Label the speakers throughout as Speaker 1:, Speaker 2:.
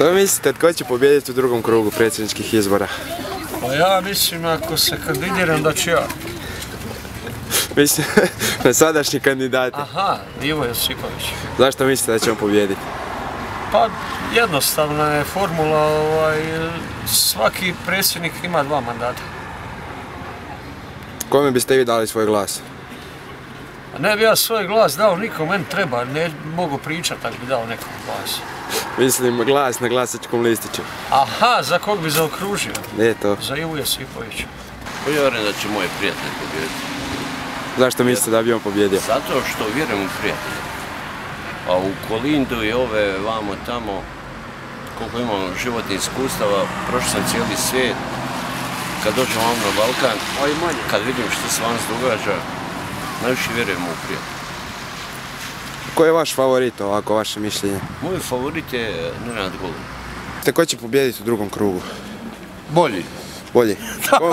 Speaker 1: Što mislite, tko će pobijediti u drugom krugu predsjedničkih izbora?
Speaker 2: Pa ja mislim, ako se kandidiram, da ću ja.
Speaker 1: Mislim, na sadašnji kandidati.
Speaker 2: Aha, Ivo Josipović.
Speaker 1: Zašto mislite da će on pobijediti?
Speaker 2: Pa jednostavna je formula, svaki predsjednik ima 2 mandata.
Speaker 1: Kome biste vi dali svoj glas?
Speaker 2: Ne bi ja svoj glas dao nikom, meni treba, ne mogu pričati ako bi dao nekom glas.
Speaker 1: Mislim, glas na glasačkom listiću.
Speaker 2: Aha, za kog bi zaokružio?
Speaker 1: Nije to.
Speaker 2: Za Ivu Josipovića.
Speaker 3: Pa ja vjerujem da će moj prijatelj pobijediti.
Speaker 1: Zašto mislite da bi on pobjedio?
Speaker 3: Zato što vjerujem u prijatelja. A u Kolindu i ove vamo tamo, koliko imam životnih iskustava, prošao sam cijeli svijet. Kad dođem vam na Balkan, kad vidim što se vam događa, najviše vjerujem u prijatelja.
Speaker 1: Ko je vaš favorit, ovako, vaše mišljenje?
Speaker 3: Moj favorit je Nenad Golub.
Speaker 1: Ko će pobijediti u drugom krugu?
Speaker 4: Bolji.
Speaker 1: Bolji.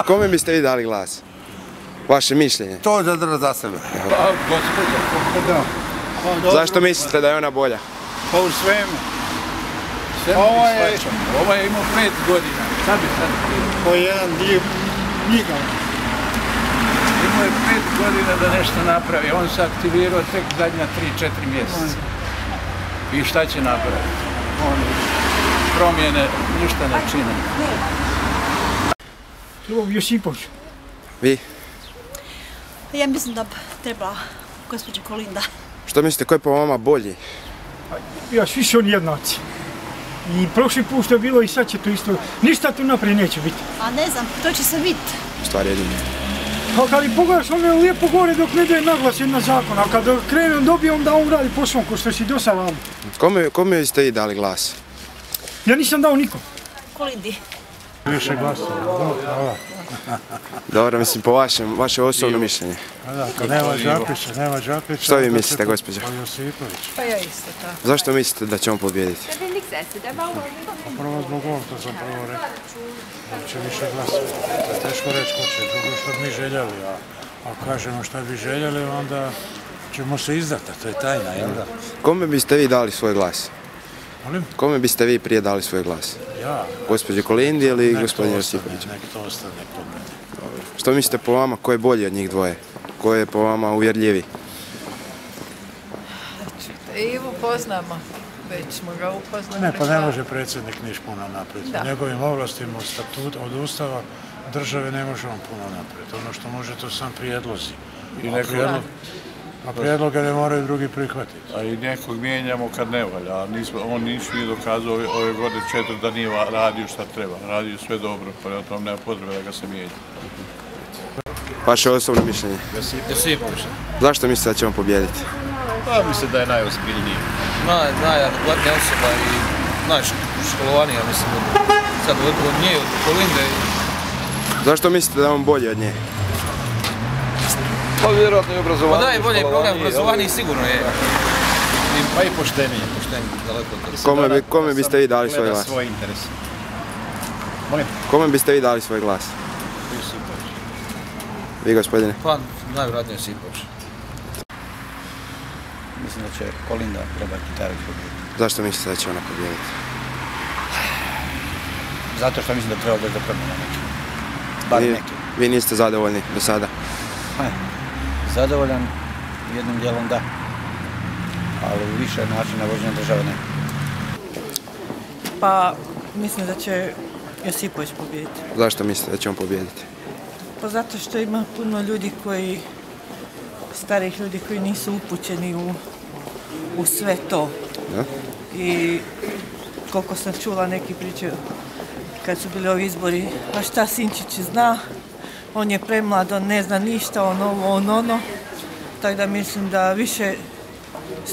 Speaker 1: Kome biste vi dali glas? Vaše mišljenje?
Speaker 4: To zadra za sebe.
Speaker 5: Pa, gospođa, kako da?
Speaker 1: Zašto mislite da je ona bolja?
Speaker 5: Pa u svemu. Ovaj je imao 5 godina. Sad bi sad. Po jedan dio njega. Imao je 5 godina da nešto napravi. On se aktivirao tek zadnja 3-4 mjeseca. I šta će napraviti? On promjene ništa ne čine.
Speaker 6: Ivo Josipović.
Speaker 1: Vi?
Speaker 7: Ja mislim da treba gospođa Kolinda.
Speaker 1: Što mislite, ko je po vama bolji?
Speaker 6: Ja, svi su oni jednaci. I prošli put što je bilo i sad će to isto. Ništa tu naprijed neće biti.
Speaker 7: A ne znam, to će se vidjeti.
Speaker 1: Stvar jedine.
Speaker 6: Ali pogledaš, on je lijepo govori dok ne daje naglas jedna zakona. A kad krene on dobije, onda on radi po svom, ko što si do sada.
Speaker 1: Kome ste vi dali glas?
Speaker 6: Ja nisam dao nikom.
Speaker 7: Kolindi.
Speaker 5: Više glasova.
Speaker 1: Dobro, mislim, po vaše osobno mišljenje.
Speaker 5: Kad nema Đapića,
Speaker 1: Što vi mislite, gospođo?
Speaker 5: Josipović.
Speaker 8: Pa ja isto tako.
Speaker 1: Zašto mislite da će on pobijediti?
Speaker 5: Prvo zbog ovog, to sam prvo rekao. Da će više glasova. To je teško reći ko će, drugo što bi mi željeli. A kažemo što bi željeli, onda ćemo se izdati, to je tajna, jel da?
Speaker 1: Kome biste vi dali svoj glas?
Speaker 5: Molim?
Speaker 1: Kome biste vi prije dali svoj glas?
Speaker 5: Ja.
Speaker 1: Gospođe Kolindi ili gospodin Josipović?
Speaker 5: Nek to ostane kod mene.
Speaker 1: Što mislite po vama, ko je bolji od njih dvoje? Ko je po vama uvjerljiviji?
Speaker 8: Ivu poznamo, već smo ga upoznali.
Speaker 5: Ne, pa ne može predsjednik niš puno naprijed. Njegovim ovlastima od Ustava države ne može on puno naprijed. Ono što može to sam prijedlozi. A prijedloge ne moraju drugi prihvatiti.
Speaker 9: A i nekog mijenjamo kad ne valja. On nije dokazao ove godine 4 da nije radio šta treba. Radio sve dobro, pa o tom nema potrebe da ga se mijenja.
Speaker 1: Vaše osobno mišljenje?
Speaker 10: Josipović.
Speaker 1: Zašto mislite da će on pobijediti?
Speaker 10: Pa mislim da je najozbiljniji. Najadekvatnija osoba i najškolovanija, mislim, sad od nje, od Kolinde.
Speaker 1: Zašto mislite da je on bolji od nje?
Speaker 10: Pa vjerojatno i obrazovanje. Pa da je bolje program obrazovanja sigurno je.
Speaker 11: Pa i poštenije.
Speaker 10: Daleko od
Speaker 1: Kome biste vi dali svoj glas?
Speaker 11: Svoj interes.
Speaker 1: Kome biste vi dali svoj glas? Vi, gospodine?
Speaker 10: Pa najvjerojatnije Josipović.
Speaker 11: Mislim da će Kolinda Grabar-Kitarović pobijediti.
Speaker 1: Zašto mislite da će ona pobijediti?
Speaker 11: Zato što mislim da treba doći do promjena neke. Bar neke.
Speaker 1: Vi niste zadovoljni do sada?
Speaker 11: Zadovoljan jednim dijelom da, ali u više načina vođenja države ne.
Speaker 8: Pa mislim da će Josipović pobijediti.
Speaker 1: Zašto mislite da će on pobijediti?
Speaker 8: Pa zato što ima puno ljudi starih ljudi koji nisu upućeni u sve to.
Speaker 1: Da?
Speaker 8: I koliko sam čula neki priče kad su bili ovi izbori, a šta Sinčić zna, on je premlad, on ne zna ništa, on ono. Tako da mislim da više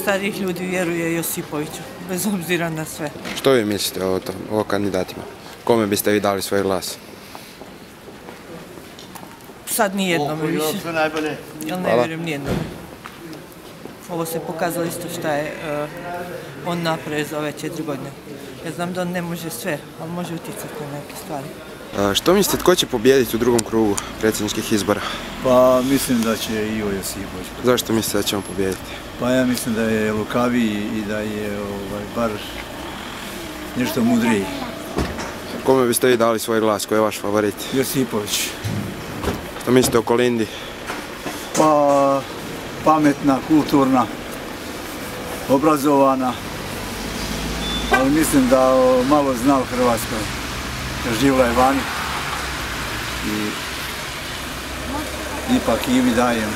Speaker 8: starih ljudi vjeruje Josipoviću, bez obzira na sve.
Speaker 1: Što vi mislite o kandidatima? Kome biste vi dali svoj glas?
Speaker 8: Sad nijednome više. Jel ne vjerujem nijednome. Ovo se pokazalo isto šta je on napravio za ove 4 godine. Ja znam da on ne može sve, ali može utjecati na neke stvari.
Speaker 1: Što mislite, tko će pobijediti u drugom krugu predsjedničkih izbora?
Speaker 12: Pa mislim da će Ivo Josipović.
Speaker 1: Zašto mislite da će on pobijediti?
Speaker 12: Pa ja mislim da je lukaviji i da je bar nešto mudriji.
Speaker 1: Kome biste vi dali svoj glas, koji je vaš favorit?
Speaker 12: Josipović.
Speaker 1: Što mislite o Kolindi?
Speaker 12: Pa, pametna, kulturna, obrazovana, ali mislim da malo zna u Hrvatskoj. Živjela je vani i ipak Ivi dajem,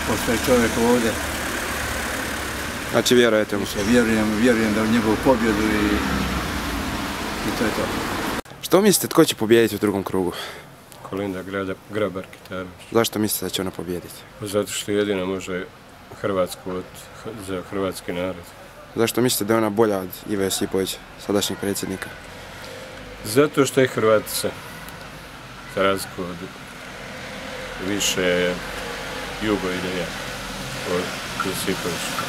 Speaker 12: pošto je čovjek ovdje.
Speaker 1: Znači vjerujete mu?
Speaker 12: Vjerujem da u njegovu pobjedu i to je to.
Speaker 1: Što mislite, tko će pobijediti u drugom krugu?
Speaker 13: Kolinda Grabar-Kitarović.
Speaker 1: Zašto mislite da će ona pobijediti?
Speaker 13: Zato što jedina može Hrvatsku za hrvatski narod.
Speaker 1: Zašto mislite da je ona bolja od Ive Josipovića, sadašnjeg predsjednika?
Speaker 13: Zato što je Hrvatica, za razliku od više jugoideja od Josipovića.